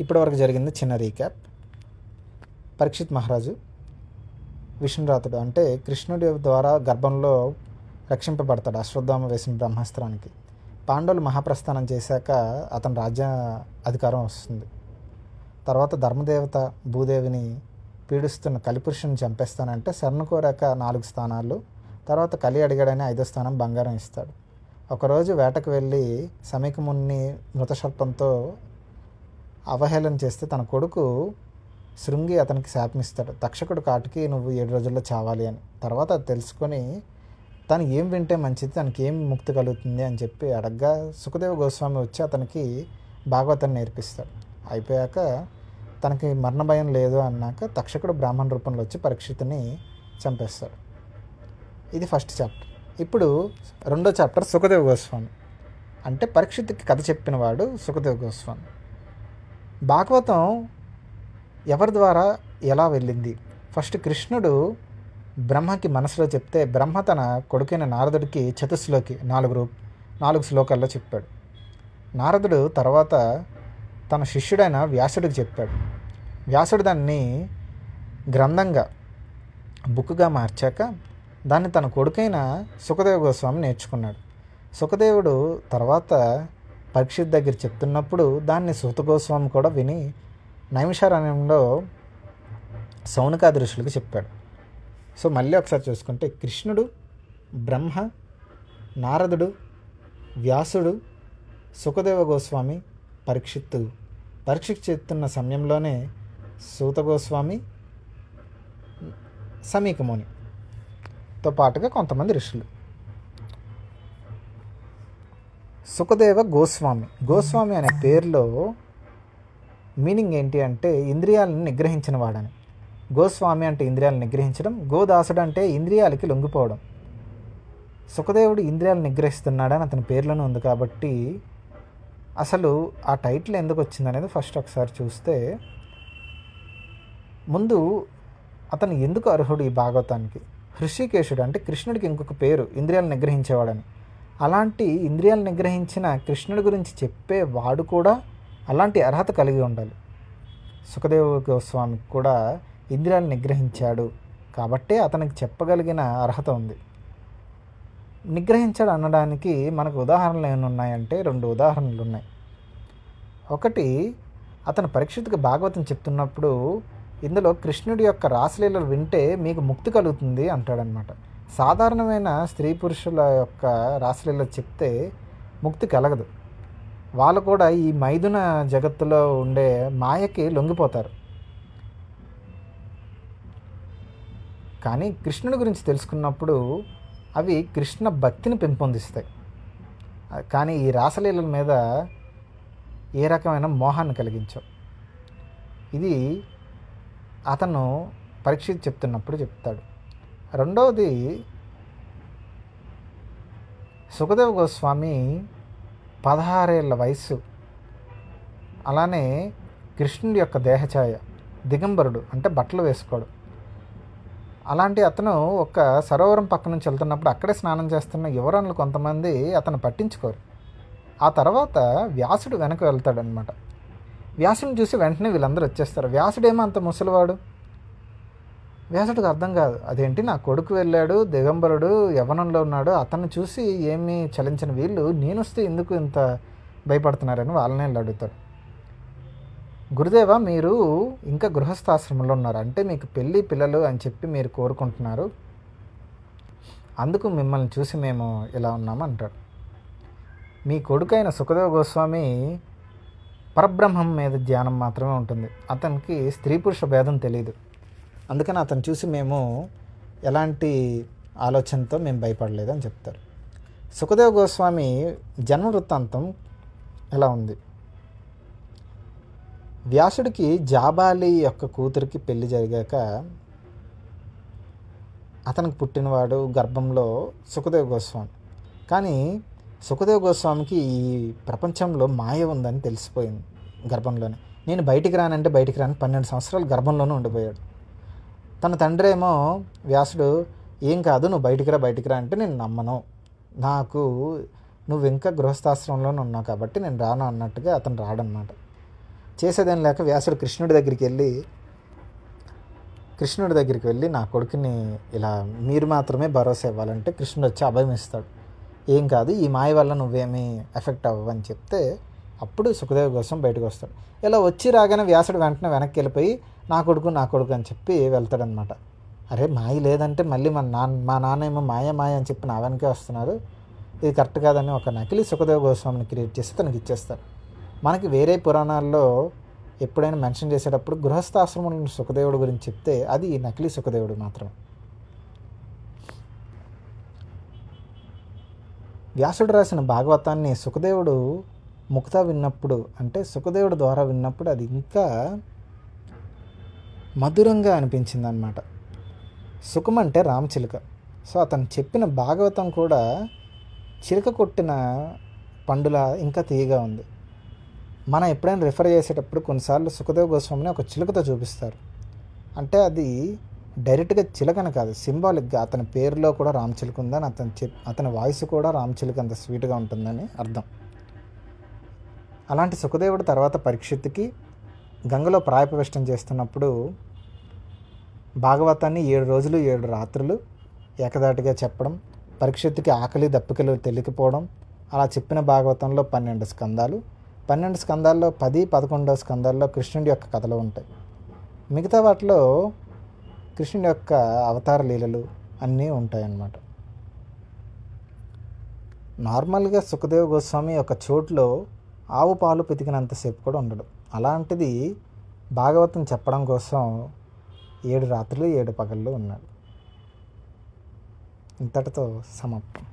ఇప్పటివరకు జరిగింది చిన్న రీక్యాప్. పరీక్షిత్ మహారాజు విష్ణురాతుడు అంటే కృష్ణుడి ద్వారా గర్భంలో రక్షింపబడతాడు అశ్వత్థామ వేసిన బ్రహ్మాస్త్రానికి. పాండవులు మహాప్రస్థానం చేశాక అతని రాజ్య అధికారం వస్తుంది. తర్వాత ధర్మదేవత భూదేవిని పీడిస్తున్న కలిపురుషుని చంపేస్తానంటే శరణు కోరాక 4 స్థానాలు, తర్వాత కలి అడిగాడని 5వ స్థానం బంగారం ఇస్తాడు. ఒకరోజు వేటకు వెళ్ళి సమీకముని మృతశర్పంతో అవహేళన చేస్తే తన కొడుకు శృంగి అతనికి శాపమిస్తాడు. తక్షకుడు కాటికి నువ్వు 7 రోజుల్లో చావాలి అని. తర్వాత అది తెలుసుకొని తను ఏం వింటే మంచిది, తనకి ఏం ముక్తి కలుగుతుంది అని చెప్పి అడగ్గా సుఖదేవ గోస్వామి వచ్చి అతనికి భాగవతాన్ని నేర్పిస్తాడు. అయిపోయాక తనకి మరణ భయం లేదు అన్నాక తక్షకుడు బ్రాహ్మణ రూపంలో వచ్చి పరీక్షితుని చంపేస్తాడు. ఇది ఫస్ట్ చాప్టర్. ఇప్పుడు 2వ చాప్టర్ సుఖదేవ గోస్వామి అంటే పరీక్షిత్కి కథ చెప్పినవాడు సుఖదేవ గోస్వామి. భాగవతం ఎవరి ద్వారా ఎలా వెళ్ళింది? ఫస్ట్ కృష్ణుడు బ్రహ్మకి మనసులో చెప్తే బ్రహ్మ తన కొడుకైన నారదుడికి చతుస్లోకి 4 శ్లోకాల్లో చెప్పాడు. నారదుడు తర్వాత తన శిష్యుడైన వ్యాసుడికి చెప్పాడు. వ్యాసుడు దాన్ని గ్రంథంగా బుక్గా మార్చాక దాన్ని తన కొడుకైన సుఖదేవ గోస్వామి నేర్చుకున్నాడు. సుఖదేవుడు తర్వాత పరీక్షిత్ దగ్గర చెప్తున్నప్పుడు దాన్ని సూత గోస్వామి కూడా విని నైమిషారణ్యంలో సౌనకాది ఋషులకు చెప్పాడు. సో మళ్ళీ ఒకసారి చూసుకుంటే కృష్ణుడు, బ్రహ్మ, నారదుడు, వ్యాసుడు, సుఖదేవ గోస్వామి, పరీక్షిత్ చెప్తున్న సమయంలోనే సూత గోస్వామి, సమీకమునితో పాటుగా కొంతమంది ఋషులు. సుఖదేవ గోస్వామి అనే పేరులో మీనింగ్ ఏంటి అంటే ఇంద్రియాలను నిగ్రహించిన వాడని. గోస్వామి అంటే ఇంద్రియాలను నిగ్రహించడం, గోదాసుడు అంటే ఇంద్రియాలకి లొంగిపోవడం. సుఖదేవుడు ఇంద్రియాలను నిగ్రహిస్తున్నాడని అతని పేర్లోనే ఉంది కాబట్టి అసలు ఆ టైటిల్ ఎందుకు వచ్చిందనేది ఫస్ట్ ఒకసారి చూస్తే, ముందు అతను ఎందుకు అర్హుడు ఈ భాగవతానికి? హృషికేశుడు అంటే కృష్ణుడికి ఇంకొక పేరు ఇంద్రియాలను నిగ్రహించేవాడని. అలాంటి ఇంద్రియాలు నిగ్రహించిన కృష్ణుడి గురించి చెప్పేవాడు కూడా అలాంటి అర్హత కలిగి ఉండాలి. సుఖదేవ గోస్వామికి కూడా ఇంద్రియాలు నిగ్రహించాడు కాబట్టే అతనికి చెప్పగలిగిన అర్హత ఉంది. నిగ్రహించాడు అనడానికి మనకు ఉదాహరణలు ఏమున్నాయంటే 2 ఉదాహరణలు ఉన్నాయి. ఒకటి, అతను పరీక్షిత్కి భాగవతం చెప్తున్నప్పుడు ఇందులో కృష్ణుడి యొక్క రాసలీలలు వింటే మీకు ముక్తి కలుగుతుంది అంటాడనమాట. సాధారణమైన స్త్రీ పురుషుల యొక్క రాసలీలలు చెప్తే ముక్తి కలగదు. వాళ్ళు కూడా ఈ మైథున జగత్తులో ఉండే మాయకి లొంగిపోతారు. కానీ కృష్ణుడి గురించి తెలుసుకున్నప్పుడు అవి కృష్ణ భక్తిని పెంపొందిస్తాయి. కానీ ఈ రాసలీలల మీద ఏ రకమైన మోహాన్ని కలిగించవు. ఇది అతను పరీక్షిత్ చెప్తున్నప్పుడు చెప్తాడు. రెండవది, సుఖదేవ గోస్వామి 16 ఏళ్ల వయస్సు, అలానే కృష్ణుడి యొక్క దేహఛాయ, దిగంబరుడు అంటే బట్టలు వేసుకోడు. అలాంటి అతను ఒక సరోవరం పక్క నుంచి వెళ్తున్నప్పుడు అక్కడే స్నానం చేస్తున్న యువరాణులు కొంతమంది అతను పట్టించుకోరు. ఆ తర్వాత వ్యాసుడు వెనక వెళ్తాడనమాట. వ్యాసుడిని చూసి వెంటనే వీళ్ళందరూ వచ్చేస్తారు. వ్యాసుడేమో అంత ముసలివాడు. వ్యాసుడికి అర్థం కాదు, అదేంటి నా కొడుకు వెళ్ళాడు, దిగంబరుడు, యవ్వనంలో ఉన్నాడు, అతన్ని చూసి ఏమీ చలించిన వీళ్ళు నేను వస్తే ఎందుకు ఇంత భయపడుతున్నారని వాళ్ళనే అడుగుతాడు. గురుదేవ, మీరు ఇంకా గృహస్థాశ్రమంలో ఉన్నారు, అంటే మీకు పిల్లలు అని చెప్పి మీరు కోరుకుంటున్నారు, అందుకు మిమ్మల్ని చూసి మేము ఇలా ఉన్నాము అంటాడు. మీ కొడుకైన సుఖదేవ గోస్వామి పరబ్రహ్మం మీద ధ్యానం మాత్రమే ఉంటుంది, అతనికి స్త్రీ పురుష భేదం తెలియదు, అందుకని అతను చూసి మేము ఎలాంటి ఆలోచనతో మేము భయపడలేదు అని చెప్తారు. సుఖదేవ గోస్వామి జన్మ వృత్తాంతం ఎలా ఉంది? వ్యాసుడికి జాబాలి యొక్క కూతురికి పెళ్లి జరిగాక అతనికి పుట్టినవాడు గర్భంలో సుఖదేవ గోస్వామి. కానీ సుఖదేవ గోస్వామికి ఈ ప్రపంచంలో మాయ ఉందని తెలిసిపోయింది గర్భంలోనే. నేను బయటికి రానంటే బయటికి రాని 12 సంవత్సరాలు గర్భంలోనే ఉండిపోయాడు. తన తండ్రి ఏమో వ్యాసుడు ఏం కాదు నువ్వు బయటికి రా అంటే నేను నమ్మను, నాకు నువ్వు ఇంకా గృహస్థాశ్రమంలోనే ఉన్నావు కాబట్టి నేను రాను అన్నట్టుగా అతను రాడనమాట. చేసేదేం లేక వ్యాసుడు కృష్ణుడి దగ్గరికి వెళ్ళి నా కొడుకుని ఇలా మీరు మాత్రమే భరోసా ఇవ్వాలంటే కృష్ణుడు వచ్చి అభయం ఇస్తాడు. ఏం కాదు, ఈ మాయ వల్ల నువ్వేమీ ఎఫెక్ట్ అవ్వని చెప్తే అప్పుడు సుఖదేవ్ కోసం బయటకు వస్తాడు. ఇలా వచ్చి రాగానే వ్యాసుడు వెంటనే వెనక్కి వెళ్ళిపోయి నా కొడుకు అని చెప్పి వెళ్తాడనమాట. అరే మాయ లేదంటే మళ్ళీ మా నాన్న ఏమో మాయ అని చెప్పి నా వెనకే వస్తున్నారు, ఇది కరెక్ట్ కాదని ఒక నకిలీ సుఖదేవ్ గోస్వామిని క్రియేట్ చేసి తనకి ఇచ్చేస్తారు. మనకి వేరే పురాణాల్లో ఎప్పుడైనా మెన్షన్ చేసేటప్పుడు గృహస్థాశ్రమంలో సుఖదేవుడు గురించి చెప్తే అది నకిలీ సుఖదేవుడు మాత్రమే. వ్యాసుడు రాసిన భాగవతాన్ని సుఖదేవుడు ముక్తా విన్నప్పుడు, అంటే సుఖదేవుడు ద్వారా విన్నప్పుడు అది ఇంకా మధురంగా అనిపించింది అన్నమాట. సుఖం అంటే రామచిలుక. సో అతను చెప్పిన భాగవతం కూడా చిలుక కొట్టిన పండులా ఇంకా తీయగా ఉంది. మనం ఎప్పుడైనా రిఫర్ చేసేటప్పుడు కొన్నిసార్లు సుఖదేవ్ గోస్వామిని ఒక చిలుకతో చూపిస్తారు. అంటే అది డైరెక్ట్గా చిలకని కాదు, సింబాలిక్గా అతని పేరులో కూడా రామచిలుక ఉందని, అతని వాయిస్ కూడా రామచిలుక అంత స్వీట్గా ఉంటుందని అర్థం. అలాంటి సుఖదేవుడు తర్వాత పరీక్షిత్తుకి గంగలో ప్రాయపవిష్టం చేస్తున్నప్పుడు భాగవతాన్ని 7 రోజులు 7 రాత్రులు ఏకదాటిగా చెప్పడం, పరీక్షిత్తుకి ఆకలి దప్పికలు తెలియకపోవడం, అలా చెప్పిన భాగవతంలో 12 స్కందాలు, 12 స్కందాల్లో 10, 11వ స్కందాల్లో కృష్ణుడి యొక్క కథలు ఉంటాయి. మిగతా వాటిలో కృష్ణుడి యొక్క అవతార లీలలు అన్నీ ఉంటాయన్నమాట. నార్మల్గా సుఖదేవ్ గోస్వామి ఒక చోట్లో ఆవు పాలు పితికినంతసేపు కూడా ఉండడు. అలాంటిది భాగవతం చెప్పడం కోసం 7 రాత్రులు 7 పగళ్ళు ఉన్నాడు. ఇంతటితో సమాప్తం.